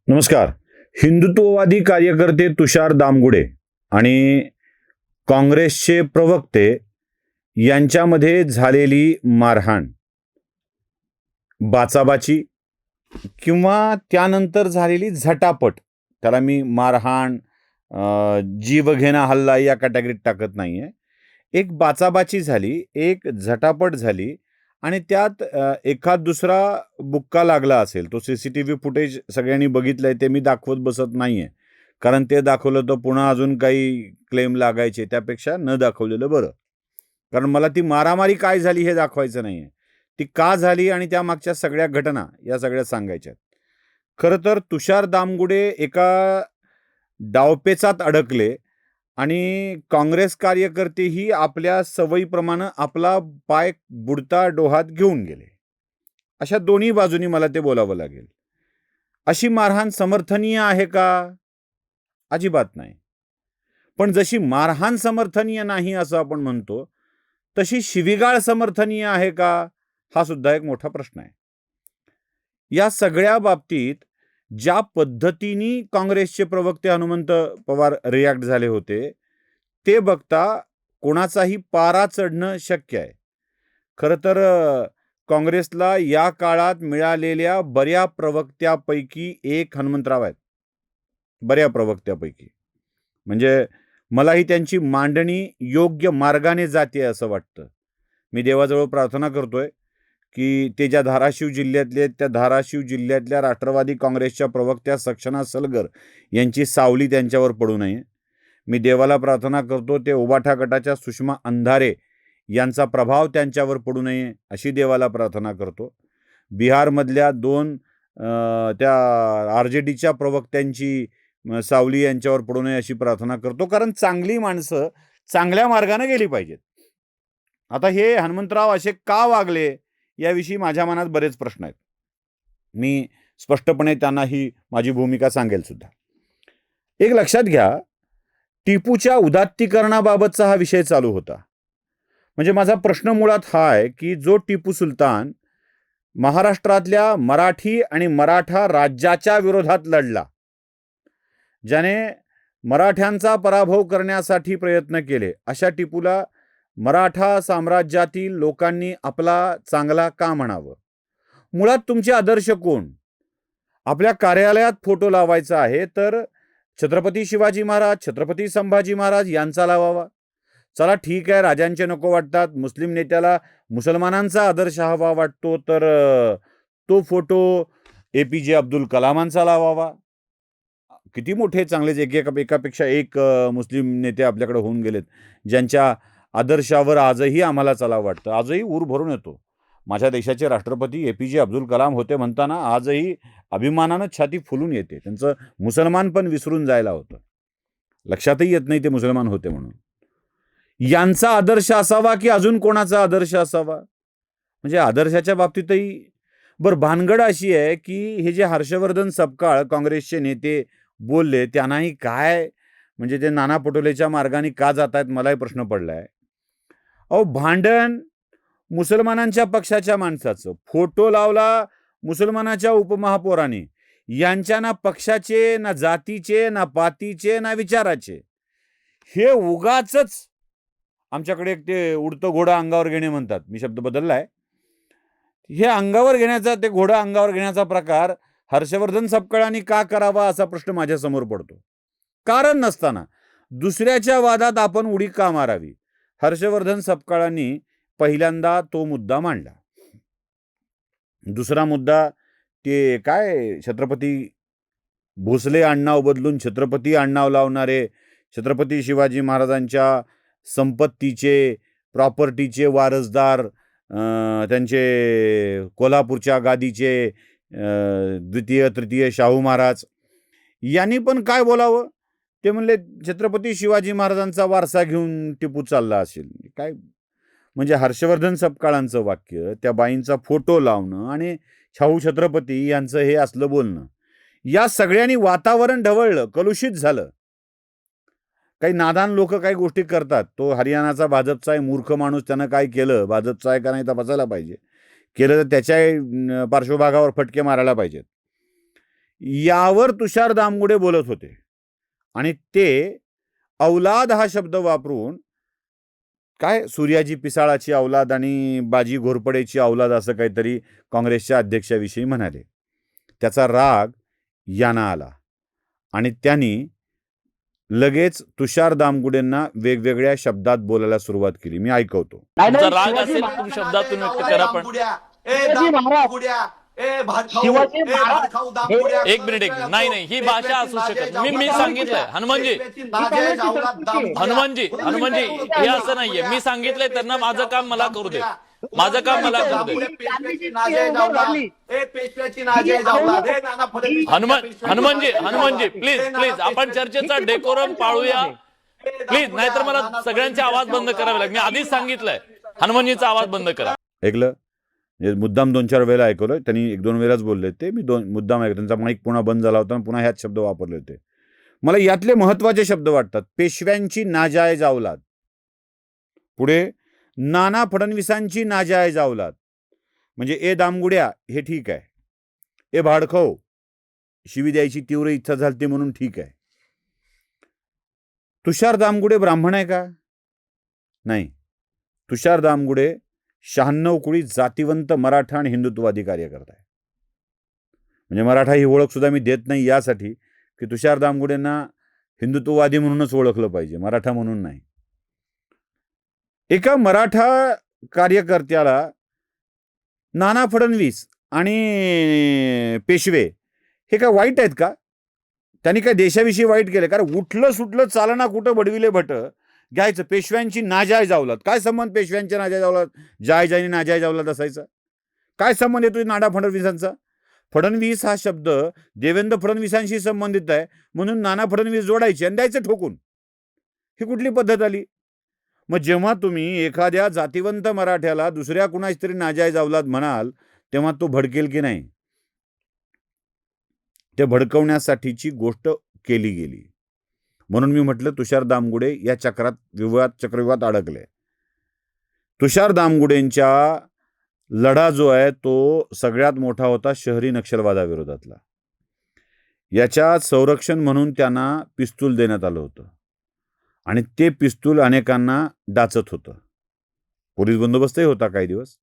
नमस्कार. हिंदुत्ववादी कार्यकर्ते तुषार दामगुडे आणि काँग्रेसचे प्रवक्ते यांच्यामध्ये झालेली मारहाण, बाचाबाची किंवा त्यानंतर झालेली झटापट, त्याला मी मारहाण, जीवघेणा हल्ला या कॅटेगरीत टाकत नाही आहे. एक बाचाबाची झाली, एक झटापट झाली आणि त्यात एखाद दुसरा बुक्का लागला असेल. तो CCTV फुटेज सगळ्यांनी बघितलंय, ते मी दाखवत बसत नाही आहे. कारण ते दाखवलं तर पुन्हा अजून काही क्लेम लागायचे, त्यापेक्षा न दाखवलेलं बरं. कारण मला ती मारामारी काय झाली हे दाखवायचं नाही आहे. ती का झाली आणि त्यामागच्या सगळ्या घटना या सगळ्या सांगायच्या आहेत. खरं तर तुषार दामगुडे एका डावपेचात अडकले आणि काँग्रेस कार्यकर्तेही आपल्या सवयीप्रमाणे आपला पाय बुडता डोहात घेऊन गेले. अशा दोन्ही बाजूनी मला ते बोलावं लागेल. अशी मारहाण समर्थनीय आहे का? अजिबात नाही. पण जशी मारहाण समर्थनीय नाही असं आपण म्हणतो, तशी शिवीगाळ समर्थनीय आहे का? हा सुद्धा एक मोठा प्रश्न आहे. या सगळ्या बाबतीत ज्या पद्धतीने काँग्रेसचे प्रवक्ते हनुमंत पवार रिॲक्ट झाले होते, ते बघता कोणाचाही पारा चढणं शक्य आहे. खरं तर काँग्रेसला या काळात मिळालेल्या बऱ्या प्रवक्त्यापैकी एक हनुमंतराव आहेत. बऱ्या प्रवक्त्यापैकी. म्हणजे मलाही त्यांची मांडणी योग्य मार्गाने जाते असं वाटतं. मी देवाजवळ प्रार्थना करतोय की ते ज्या धाराशिव जिल्ह्यातले, त्या धाराशिव जिल्ह्यातल्या राष्ट्रवादी काँग्रेसच्या प्रवक्त्या सक्षना सलगर यांची सावली त्यांच्यावर पडू नये. मी देवाला प्रार्थना करतो ते उबाठा गटाच्या सुषमा अंधारे यांचा प्रभाव त्यांच्यावर पडू नये अशी देवाला प्रार्थना करतो. बिहारमधल्या 2 त्या RJDच्या प्रवक्त्यांची सावली यांच्यावर पडू नये अशी प्रार्थना करतो. कारण चांगली माणसं चांगल्या मार्गाने गेली पाहिजेत. आता हे हनुमंतराव असे का वागले याविषयी माझ्या मनात बरेच प्रश्न आहेत. मी स्पष्टपणे त्यांना ही माझी भूमिका सांगेल सुद्धा. एक लक्षात घ्या, टिपूच्या उदात्तीकरणाबाबतचा हा विषय चालू होता. म्हणजे माझा प्रश्न मुळात हा आहे की जो टिपू सुलतान महाराष्ट्रातल्या मराठी आणि मराठा राज्याच्या विरोधात लढला, ज्याने मराठ्यांचा पराभव करण्यासाठी प्रयत्न केले, अशा टिपूला मराठा साम्राज्यातील लोकांनी आपला चांगला का म्हणावं? मुळात तुमचे आदर्श कोण? आपल्या कार्यालयात फोटो लावायचा आहे तर छत्रपती शिवाजी महाराज, छत्रपती संभाजी महाराज यांचा लावावा. चला ठीक आहे, राजांचे नको वाटतात, मुस्लिम नेत्याला मुसलमानांचा आदर्श हवा वाटतो, तर तो फोटो APJ अब्दुल कलामांचा लावावा. किती मोठे चांगलेच एकापेक्षा एक मुस्लिम नेते आपल्याकडे होऊन गेलेत, ज्यांच्या आदर्शावर आजही आम्हाला चलावं वाटतं. आजही ऊर भरून येतो. माझ्या देशाचे राष्ट्रपती APJ अब्दुल कलाम होते म्हणताना आजही अभिमानानं छाती फुलून येते. त्यांचं मुसलमान पण विसरून जायला होतं. लक्षातही येत नाही ते मुसलमान होते म्हणून. यांचा आदर्श असावा की अजून कोणाचा आदर्श असावा? म्हणजे आदर्शाच्या बाबतीतही भानगड अशी आहे की हे जे हर्षवर्धन सपकाळ काँग्रेसचे नेते बोलले, त्यांनाही काय म्हणजे ते नाना पटोलेच्या मार्गाने का जात आहेत मलाही प्रश्न पडलाय. अहो, भांडण मुसलमानांच्या पक्षाच्या माणसाचं, फोटो लावला मुसलमानाच्या उपमहापौराने, यांच्या ना पक्षाचे, ना जातीचे, ना पातीचे, ना विचाराचे. हे उगाचच आमच्याकडे ते उडतं घोडं अंगावर घेणे म्हणतात, मी शब्द बदललाय. हे अंगावर घेण्याचा, ते घोडं अंगावर घेण्याचा प्रकार हर्षवर्धन सपकाळांनी का करावा असा प्रश्न माझ्यासमोर पडतो. कारण नसताना दुसऱ्याच्या वादात आपण उडी का मारावी? हर्षवर्धन सपकाळांनी पहिल्यांदा तो मुद्दा मांडला. दुसरा मुद्दा ते काय, छत्रपती भोसले आडनाव बदलून छत्रपती आडनाव लावणारे, छत्रपती शिवाजी महाराजांच्या संपत्तीचे, प्रॉपर्टीचे वारसदार, त्यांचे कोल्हापूरच्या गादीचे द्वितीय तृतीय शाहू महाराज, यांनी पण काय बोलावं? ते म्हणले छत्रपती शिवाजी महाराजांचा वारसा घेऊन टिपू चालला असेल. काय म्हणजे हर्षवर्धन सपकाळांचं वाक्य, त्या बाईंचा फोटो लावणं आणि शाहू छत्रपती यांचं हे असलं बोलणं, या सगळ्यांनी वातावरण ढवळलं, कलुषित झालं. काही नादान लोक काही गोष्टी करतात. तो हरियाणाचा भाजपचा आहे, मूर्ख माणूस, त्यानं काय केलं, भाजपचा आहे का नाही तपासायला पाहिजे. केलं तर त्याच्या पार्श्वभागावर फटके मारायला पाहिजेत. यावर तुषार दामगुडे बोलत होते आणि ते औलाद हा शब्द वापरून काय सूर्याजी पिसाळाची औलाद आणि बाजी घोरपडेची औलाद असं काहीतरी काँग्रेसच्या अध्यक्षाविषयी म्हणाले. त्याचा राग यांना आला आणि त्यांनी लगेच तुषार दामगुडेंना वेगवेगळ्या शब्दात बोलायला सुरुवात केली. मी ऐकवतो. तुमचा राग असेल तुम्ही शब्दातून व्यक्त करा. पण एक मिनिट नाही ही भाषा असू शकत. मी सांगितलंय हनुमानजी हे असं नाहीये. मी सांगितलंय त्यांना माझं काम मला करू दे. माझं काम मला करू दे. हनुमानजी प्लीज आपण चर्चेचा डेकोरम पाळूया प्लीज. नाहीतर मला सगळ्यांचे आवाज बंद करावे लागेल. मी आधीच सांगितलंय हनुमानजीचा आवाज बंद करा. ऐकलं मुद्दाम 2-4 वेळेला ऐकवलं. त्यांनी 1-2 वेळाच बोलले ते. मी मुद्दाम ऐकलं. त्यांचा माईक पुन्हा बंद झाला होता आणि पुन्हा ह्याच शब्द वापरले होते. मला यातले महत्वाचे शब्द वाटतात. पेशव्यांची नाजायज औलाद, पुढे नाना फडणवीसांची नाजायज औलाद. म्हणजे ए दामगुड्या हे ठीक आहे, ए भाडखव शिवी द्यायची तीव्र इच्छा झाली म्हणून ठीक आहे. तुषार दामगुडे ब्राह्मण आहे का? नाही. तुषार दामगुडे 96 कुळी जातीवंत मराठा आणि हिंदुत्ववादी कार्यकर्ता आहे. म्हणजे मराठा ही ओळख सुद्धा मी देत नाही यासाठी की तुषार दामगुडेंना हिंदुत्ववादी म्हणूनच ओळखलं पाहिजे, मराठा म्हणून नाही. एका मराठा कार्यकर्त्याला नाना फडणवीस आणि पेशवे हे काय वाईट आहेत का? त्यांनी काय देशाविषयी वाईट केलं? कारण उठलं सुटलं चालना कुठं बडविले भट घ्यायचं. पेशव्यांची नाजायज औलाद. काय संबंध पेशव्यांच्या नाजायज औलाद जायज आणि नाजायज औलाद असायचा? काय संबंध येतो नाना फडणवीसांचा? फडणवीस हा शब्द देवेंद्र फडणवीसांशी संबंधित आहे म्हणून नाना फडणवीस जोडायचे आणि द्यायचं ठोकून. ही कुठली पद्धत आली? मग जेव्हा तुम्ही एखाद्या जातीवंत मराठ्याला दुसऱ्या कुणाची तरी नाजायज औलाद म्हणाल तेव्हा तो भडकेल की नाही? ते भडकवण्यासाठीची गोष्ट केली गेली. म्हणून मी म्हटलं तुषार दामगुडे या चक्रव्यूहात अडकले. तुषार दामगुडेंच्या लढा जो आहे तो सगळ्यात मोठा होता शहरी नक्षलवादाविरोधातला. याच्या संरक्षण म्हणून त्यांना पिस्तूल देण्यात आलं होतं आणि ते पिस्तूल अनेकांना डाचत होतं. पोलीस बंदोबस्तही होता काही दिवस.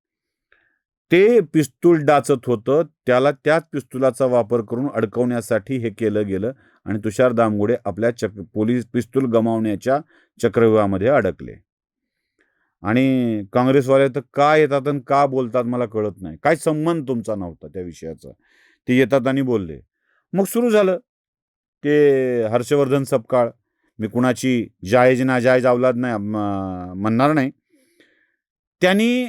ते पिस्तूल डाचत होतं, त्याला त्याच पिस्तुलाचा वापर करून अडकवण्यासाठी हे केलं गेलं आणि तुषार दामगुडे आपल्या पोलीस पिस्तूल गमावण्याच्या चक्रव्यूहामध्ये अडकले. आणि काँग्रेसवाले तर का येतात आणि का बोलतात मला कळत नाही. काय संबंध तुमचा नव्हता त्या विषयाचा. ते येतात आणि बोलले. मग सुरू झालं ते हर्षवर्धन सपकाळ. मी कुणाची जायज नाजायज औलाद नाही म्हणणार नाही. त्यांनी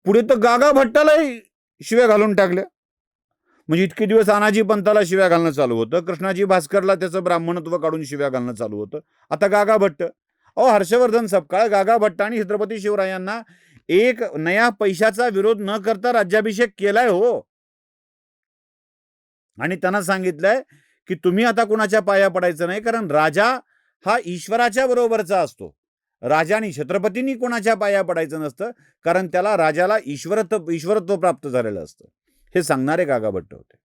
पुढे तर गागा भट्टालाही शिव्या घालून टाकल्या. म्हणजे इतके दिवस आनाजी पंताला शिव्या घालणं चालू होतं, कृष्णाजी भास्करला त्याचं ब्राह्मणत्व काढून शिव्या घालणं चालू होतं. आता गागा भट्ट. हर्षवर्धन सपकाळ, गागा भट्ट आणि छत्रपती शिवरायांना एक नया पैशाचा विरोध न करता राज्याभिषेक केलाय हो. आणि त्यांना सांगितलंय की तुम्ही आता कुणाच्या पाया पडायचं नाही, कारण राजा हा ईश्वराच्या बरोबरचा असतो. राजाने छत्रपतींनी कोणाच्या पाया पडायचं नसतं, कारण त्याला राजाला ईश्वरत्व प्राप्त झालेलं असतं. हे सांगणारे गागा भट्ट होते.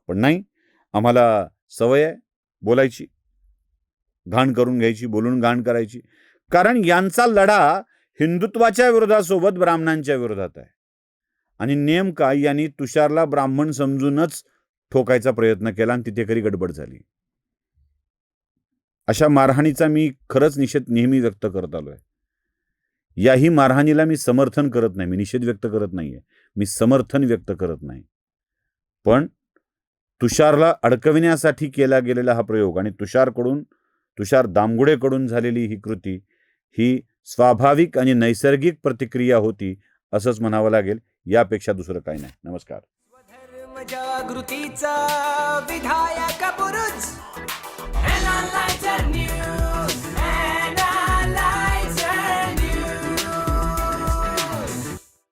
पण नाही, आम्हाला सवय आहे बोलायची, घाण करून घ्यायची, बोलून घाण करायची. कारण यांचा लढा हिंदुत्वाच्या विरोधासोबत ब्राह्मणांच्या विरोधात आहे. आणि नेमका यांनी तुषारला ब्राह्मण समजूनच ठोकायचा प्रयत्न केला आणि तिथे खरी गडबड झाली. अशा मारहाणीचा मी खरंच निषेध नेहमी व्यक्त करत आलोय. याही मारहाणीला मी समर्थन करत नाही, मी निषेध व्यक्त करत नाहीये, मी समर्थन व्यक्त करत नाही. पण तुषारला अडकविण्यासाठी केला गेलेला हा प्रयोग आणि तुषार दामगुडेकडून झालेली ही कृती ही स्वाभाविक आणि नैसर्गिक प्रतिक्रिया होती असंच म्हणावं लागेल. यापेक्षा दुसरं काही नाही. नमस्कार. जागृतीचा विधायक बुरुज